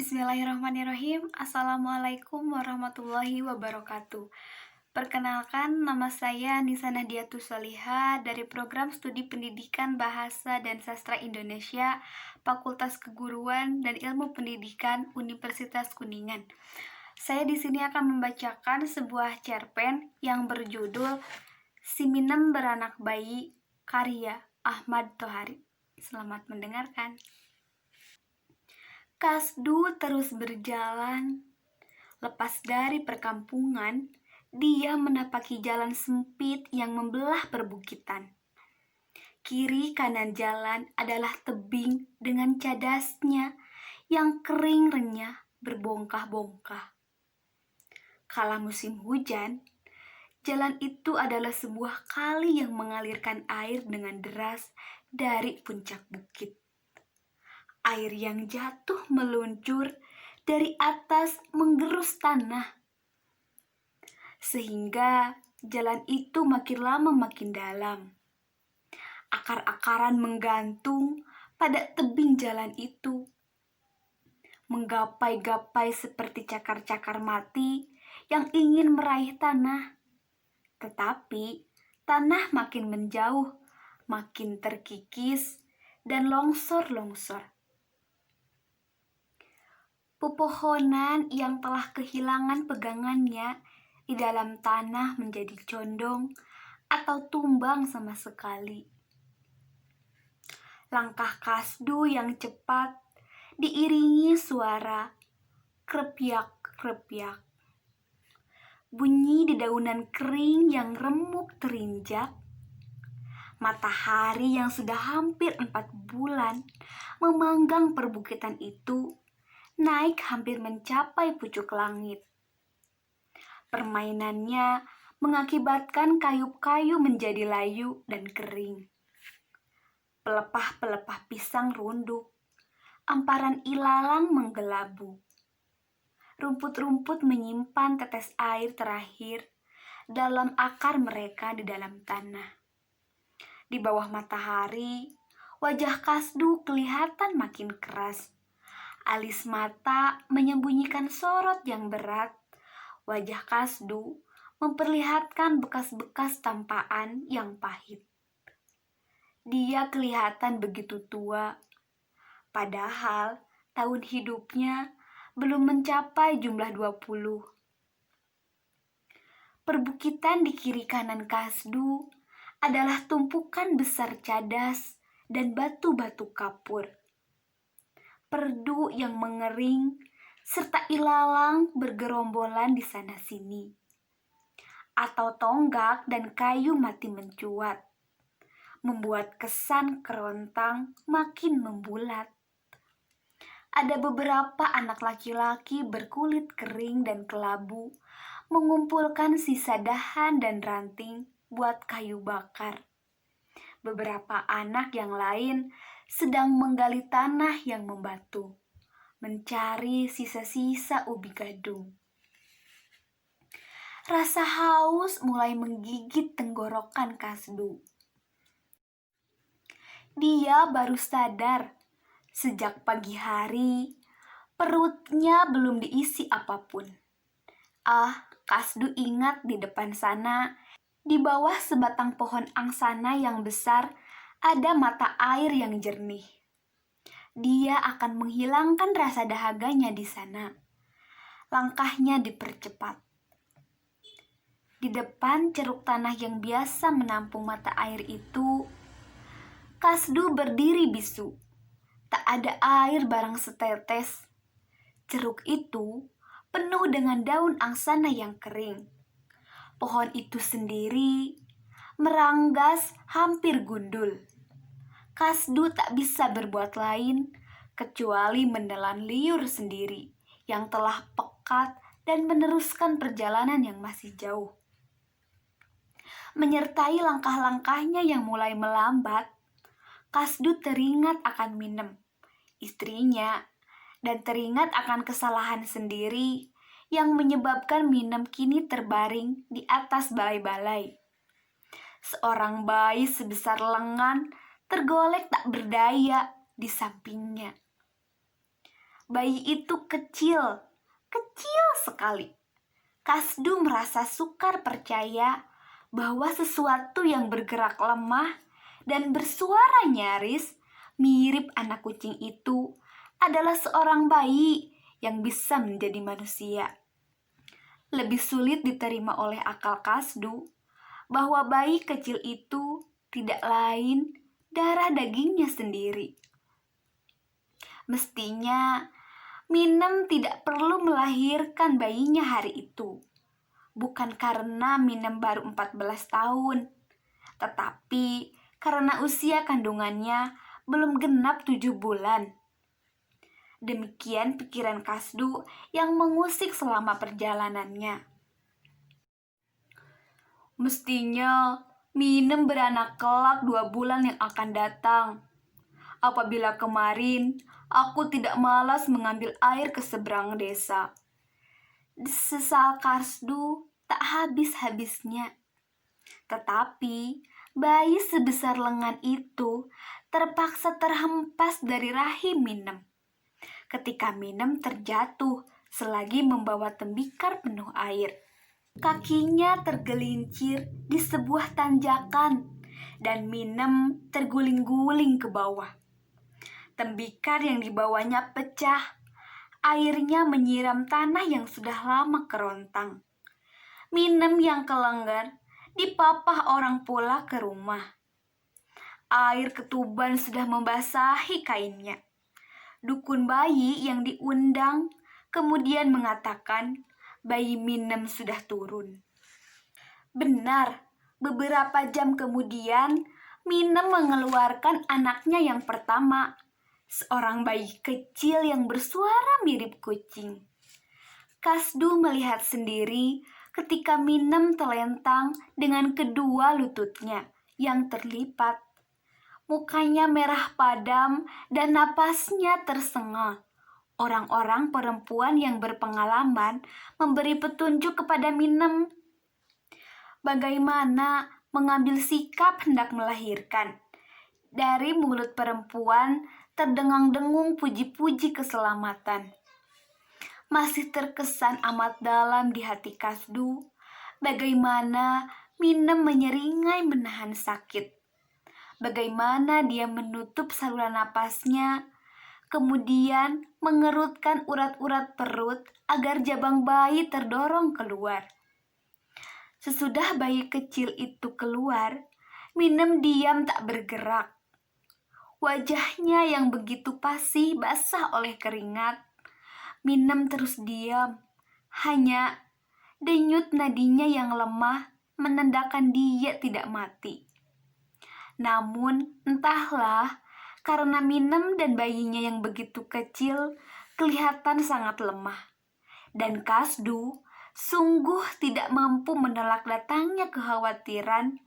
Bismillahirrahmanirrahim. Assalamualaikum warahmatullahi wabarakatuh. Perkenalkan, nama saya Nisa Nahdiatus Soliha dari Program Studi Pendidikan Bahasa dan Sastra Indonesia, Fakultas Keguruan dan Ilmu Pendidikan Universitas Kuningan. Saya di sini akan membacakan sebuah cerpen yang berjudul Si Minem Beranak Bayi, karya Ahmad Tohari. Selamat mendengarkan. Kasdu terus berjalan. Lepas dari perkampungan, dia menapaki jalan sempit yang membelah perbukitan. Kiri kanan jalan adalah tebing dengan cadasnya yang kering renyah berbongkah-bongkah. Kala musim hujan, jalan itu adalah sebuah kali yang mengalirkan air dengan deras dari puncak bukit. Air yang jatuh meluncur dari atas menggerus tanah, sehingga jalan itu makin lama makin dalam. Akar-akaran menggantung pada tebing jalan itu, menggapai-gapai seperti cakar-cakar mati yang ingin meraih tanah. Tetapi tanah makin menjauh, makin terkikis dan longsor-longsor. Pepohonan yang telah kehilangan pegangannya di dalam tanah menjadi condong atau tumbang sama sekali. Langkah Kasdu yang cepat diiringi suara krepyak-krepyak. Bunyi dedaunan kering yang remuk terinjak. Matahari yang sudah hampir 4 bulan memanggang perbukitan itu naik hampir mencapai pucuk langit. Permainannya mengakibatkan kayu-kayu menjadi layu dan kering. Pelepah-pelepah pisang runduk, amparan ilalang menggelabu. Rumput-rumput menyimpan tetes air terakhir dalam akar mereka di dalam tanah. Di bawah matahari, wajah Kasdu kelihatan makin keras. Alis mata menyembunyikan sorot yang berat. Wajah Kasdu memperlihatkan bekas-bekas tampaan yang pahit. Dia kelihatan begitu tua, padahal tahun hidupnya belum mencapai jumlah 20. Perbukitan di kiri kanan Kasdu adalah tumpukan besar cadas dan batu-batu kapur. Perdu yang mengering serta ilalang bergerombolan di sana-sini, atau tonggak dan kayu mati mencuat, membuat kesan kerontang makin membulat. Ada beberapa anak laki-laki berkulit kering dan kelabu mengumpulkan sisa dahan dan ranting buat kayu bakar. Beberapa anak yang lain sedang menggali tanah yang membatu, mencari sisa-sisa ubi gadung. Rasa haus mulai menggigit tenggorokan Kasdu. Dia baru sadar sejak pagi hari perutnya belum diisi apapun. Kasdu ingat di depan sana, di bawah sebatang pohon angsana yang besar, ada mata air yang jernih. Dia akan menghilangkan rasa dahaganya di sana. Langkahnya dipercepat. Di depan ceruk tanah yang biasa menampung mata air itu, Kasdu berdiri bisu. Tak ada air barang setetes. Ceruk itu penuh dengan daun angsana yang kering. Pohon itu sendiri meranggas hampir gundul. Kasdu tak bisa berbuat lain kecuali menelan liur sendiri yang telah pekat dan meneruskan perjalanan yang masih jauh. Menyertai langkah-langkahnya yang mulai melambat, Kasdu teringat akan Minem, istrinya, dan teringat akan kesalahan sendiri yang menyebabkan Minem kini terbaring di atas balai-balai. Seorang bayi sebesar lengan tergolek tak berdaya di sampingnya. Bayi itu kecil, kecil sekali. Kasdu merasa sukar percaya bahwa sesuatu yang bergerak lemah dan bersuara nyaris mirip anak kucing itu adalah seorang bayi yang bisa menjadi manusia. Lebih sulit diterima oleh akal Kasdu bahwa bayi kecil itu tidak lain darah dagingnya sendiri. Mestinya Minem tidak perlu melahirkan bayinya hari itu. Bukan karena Minem baru 14 tahun, tetapi karena usia kandungannya belum genap 7 bulan. Demikian pikiran Kasdu yang mengusik selama perjalanannya. Mestinya Minem beranak kelak 2 bulan yang akan datang. Apabila kemarin aku tidak malas mengambil air ke seberang desa. Sesal Kasdu tak habis-habisnya. Tetapi bayi sebesar lengan itu terpaksa terhempas dari rahim Minem. Ketika Minem terjatuh selagi membawa tembikar penuh air. Kakinya tergelincir di sebuah tanjakan dan Minem terguling-guling ke bawah. Tembikar yang dibawanya pecah. Airnya menyiram tanah yang sudah lama kerontang. Minem yang kelengger dipapah orang pula ke rumah. Air ketuban sudah membasahi kainnya. Dukun bayi yang diundang kemudian mengatakan bayi Minem sudah turun. Benar, beberapa jam kemudian Minem mengeluarkan anaknya yang pertama, seorang bayi kecil yang bersuara mirip kucing. Kasdu melihat sendiri ketika Minem telentang dengan kedua lututnya yang terlipat. Mukanya merah padam dan napasnya tersengal. Orang-orang perempuan yang berpengalaman memberi petunjuk kepada Minem bagaimana mengambil sikap hendak melahirkan. Dari mulut perempuan terdengang-dengung puji-puji keselamatan. Masih terkesan amat dalam di hati Kasdu bagaimana Minem menyeringai menahan sakit. Bagaimana dia menutup saluran napasnya, kemudian mengerutkan urat-urat perut agar jabang bayi terdorong keluar. Sesudah bayi kecil itu keluar, Minem diam tak bergerak. Wajahnya yang begitu pasih basah oleh keringat. Minem terus diam. Hanya denyut nadinya yang lemah menandakan dia tidak mati. Namun entahlah, karena Minem dan bayinya yang begitu kecil kelihatan sangat lemah. Dan Kasdu sungguh tidak mampu menolak datangnya kekhawatiran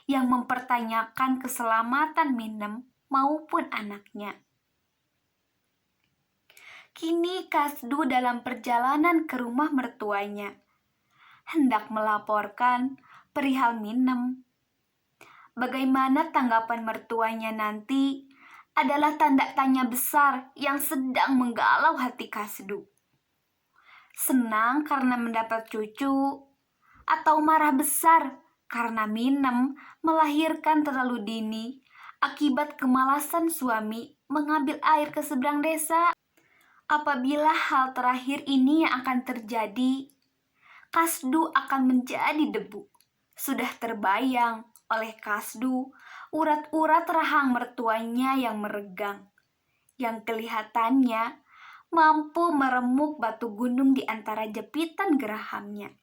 yang mempertanyakan keselamatan Minem maupun anaknya. Kini Kasdu dalam perjalanan ke rumah mertuanya, hendak melaporkan perihal Minem. Bagaimana tanggapan mertuanya nanti adalah tanda tanya besar yang sedang menggalau hati Kasdu. Senang karena mendapat cucu, atau marah besar karena Minem melahirkan terlalu dini akibat kemalasan suami mengambil air ke seberang desa. Apabila hal terakhir ini yang akan terjadi, Kasdu akan menjadi debu. Sudah terbayang oleh Kasdu urat-urat rahang mertuanya yang meregang, yang kelihatannya mampu meremuk batu gunung di antara jepitan gerahamnya.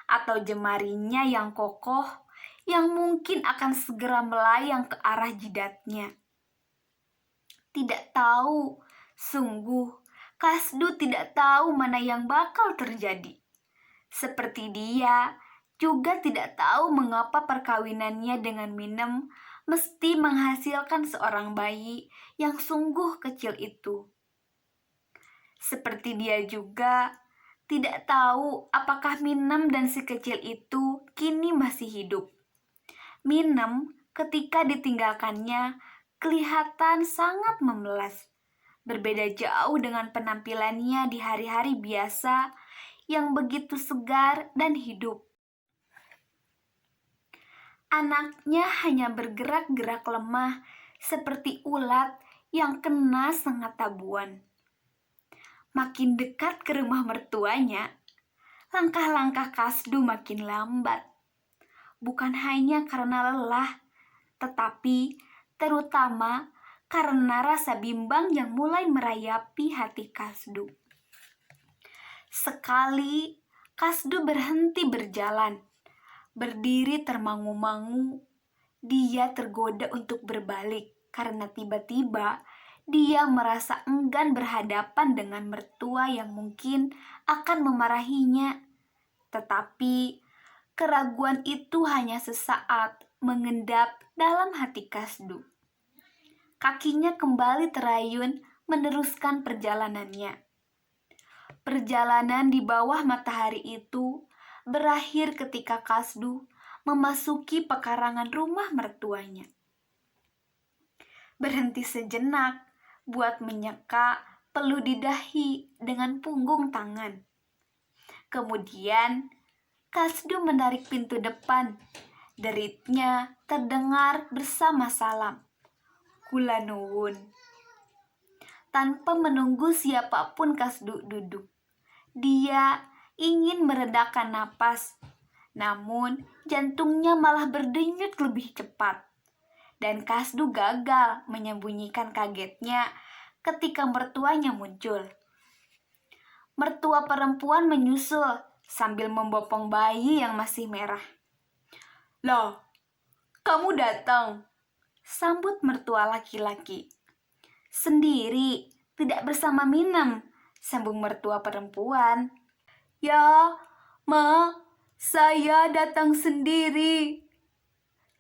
Atau jemarinya yang kokoh yang mungkin akan segera melayang ke arah jidatnya. Tidak tahu, sungguh Kasdu tidak tahu mana yang bakal terjadi. Seperti dia juga tidak tahu mengapa perkawinannya dengan Minem mesti menghasilkan seorang bayi yang sungguh kecil itu. Seperti dia juga tidak tahu apakah Minem dan si kecil itu kini masih hidup. Minem ketika ditinggalkannya kelihatan sangat memelas. berbeda jauh dengan penampilannya di hari-hari biasa yang begitu segar dan hidup. Anaknya hanya bergerak-gerak lemah seperti ulat yang kena sengat tabuan. Makin dekat ke rumah mertuanya, langkah-langkah Kasdu makin lambat. Bukan hanya karena lelah, tetapi terutama karena rasa bimbang yang mulai merayapi hati Kasdu. Sekali Kasdu berhenti berjalan, berdiri termangu-mangu. Dia tergoda untuk berbalik karena tiba-tiba dia merasa enggan berhadapan dengan mertua yang mungkin akan memarahinya. Tetapi keraguan itu hanya sesaat mengendap dalam hati Kasdu. Kakinya kembali terayun meneruskan perjalanannya. Perjalanan di bawah matahari itu berakhir ketika Kasdu memasuki pekarangan rumah mertuanya. Berhenti sejenak buat menyeka peluh di dahi dengan punggung tangan. Kemudian Kasdu menarik pintu depan. Deritnya terdengar bersama salam. Kula nuwun. Tanpa menunggu siapapun Kasdu duduk. Dia ingin meredakan napas, namun jantungnya malah berdenyut lebih cepat. Dan Kasdu gagal menyembunyikan kagetnya ketika mertuanya muncul. Mertua perempuan menyusul sambil membopong bayi yang masih merah. "Loh, kamu datang?" sambut mertua laki-laki. "Sendiri, tidak bersama Minem," sambung mertua perempuan. "Ya, Ma, saya datang sendiri,"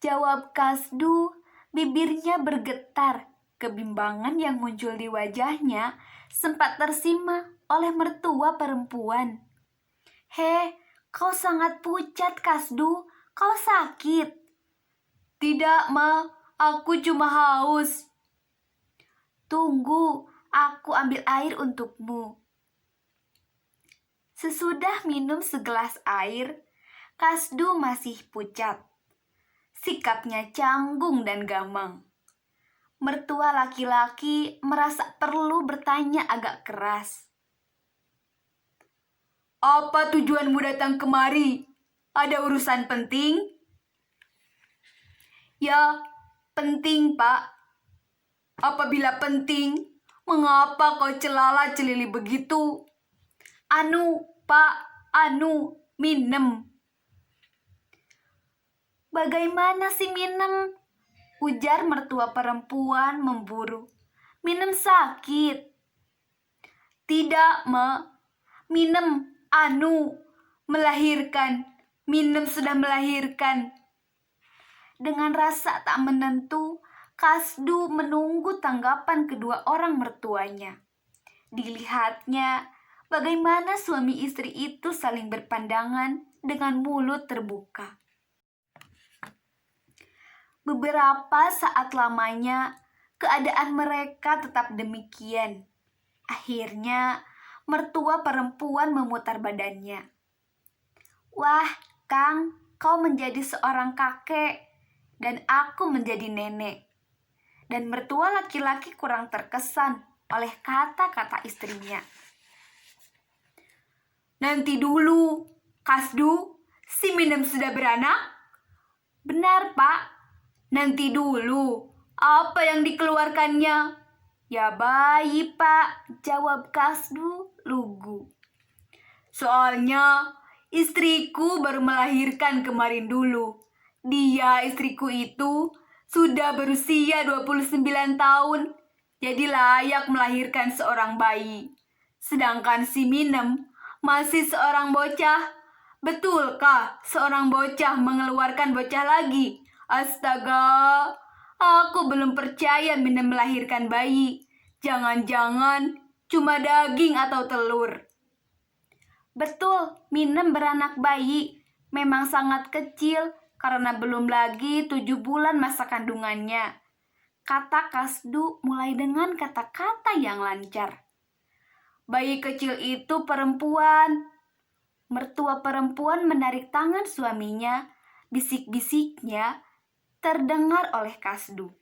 jawab Kasdu. Bibirnya bergetar. Kebimbangan yang muncul di wajahnya sempat tersimak oleh mertua perempuan. "He, kau sangat pucat, Kasdu. Kau sakit?" "Tidak, Ma. Aku cuma haus." "Tunggu, aku ambil air untukmu." Sesudah minum segelas air, Kasdu masih pucat. Sikapnya canggung dan gamang. Mertua laki-laki merasa perlu bertanya agak keras. "Apa tujuanmu datang kemari? Ada urusan penting?" "Ya, penting, Pak." "Apabila penting, mengapa kau celala-celili begitu?" "Anu, Pak, Minem." "Bagaimana si Minem?" ujar mertua perempuan memburu. "Minem sakit." "Tidak, Ma. Minem melahirkan. Minem sudah melahirkan." Dengan rasa tak menentu, Kasdu menunggu tanggapan kedua orang mertuanya. Dilihatnya bagaimana suami istri itu saling berpandangan dengan mulut terbuka. Beberapa saat lamanya, keadaan mereka tetap demikian. Akhirnya, mertua perempuan memutar badannya. "Wah, Kang, kau menjadi seorang kakek, dan aku menjadi nenek." Dan mertua laki-laki kurang terkesan oleh kata-kata istrinya. "Nanti dulu, Kasdu, si Minem sudah beranak?" "Benar, Pak. Nanti dulu, apa yang dikeluarkannya?" "Ya bayi, Pak," jawab Kasdu lugu. "Soalnya istriku baru melahirkan kemarin dulu. Dia, istriku itu, sudah berusia 29 tahun, jadi layak melahirkan seorang bayi. Sedangkan si Minem masih seorang bocah. Betulkah seorang bocah mengeluarkan bocah lagi? Astaga, aku belum percaya Minem melahirkan bayi. Jangan-jangan cuma daging atau telur." "Betul, Minem beranak bayi. Memang sangat kecil karena belum lagi 7 bulan masa kandungannya," kata Kasdu mulai dengan kata-kata yang lancar. Bayi kecil itu perempuan. Mertua perempuan menarik tangan suaminya, bisik-bisiknya terdengar oleh Kasdu.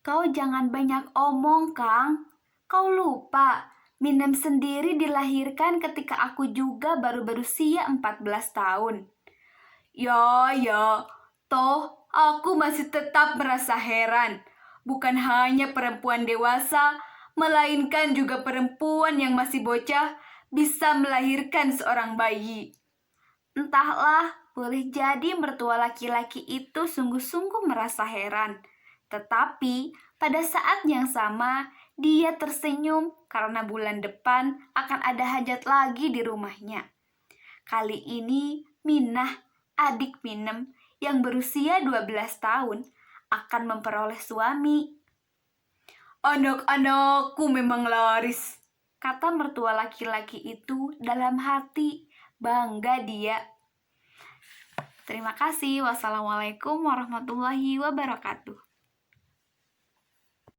Kau jangan banyak omong, Kang. Kau lupa, Minem sendiri dilahirkan ketika aku juga baru berusia 14 tahun. Ya, toh aku masih tetap merasa heran. Bukan hanya perempuan dewasa, melainkan juga perempuan yang masih bocah bisa melahirkan seorang bayi. Entahlah, boleh jadi mertua laki-laki itu sungguh-sungguh merasa heran. Tetapi pada saat yang sama, dia tersenyum karena bulan depan akan ada hajat lagi di rumahnya. Kali ini Minah, adik Minem yang berusia 12 tahun, akan memperoleh suami. Anak-anakku memang laris, kata mertua laki-laki itu dalam hati. Bangga dia. Terima kasih. Wassalamualaikum warahmatullahi wabarakatuh.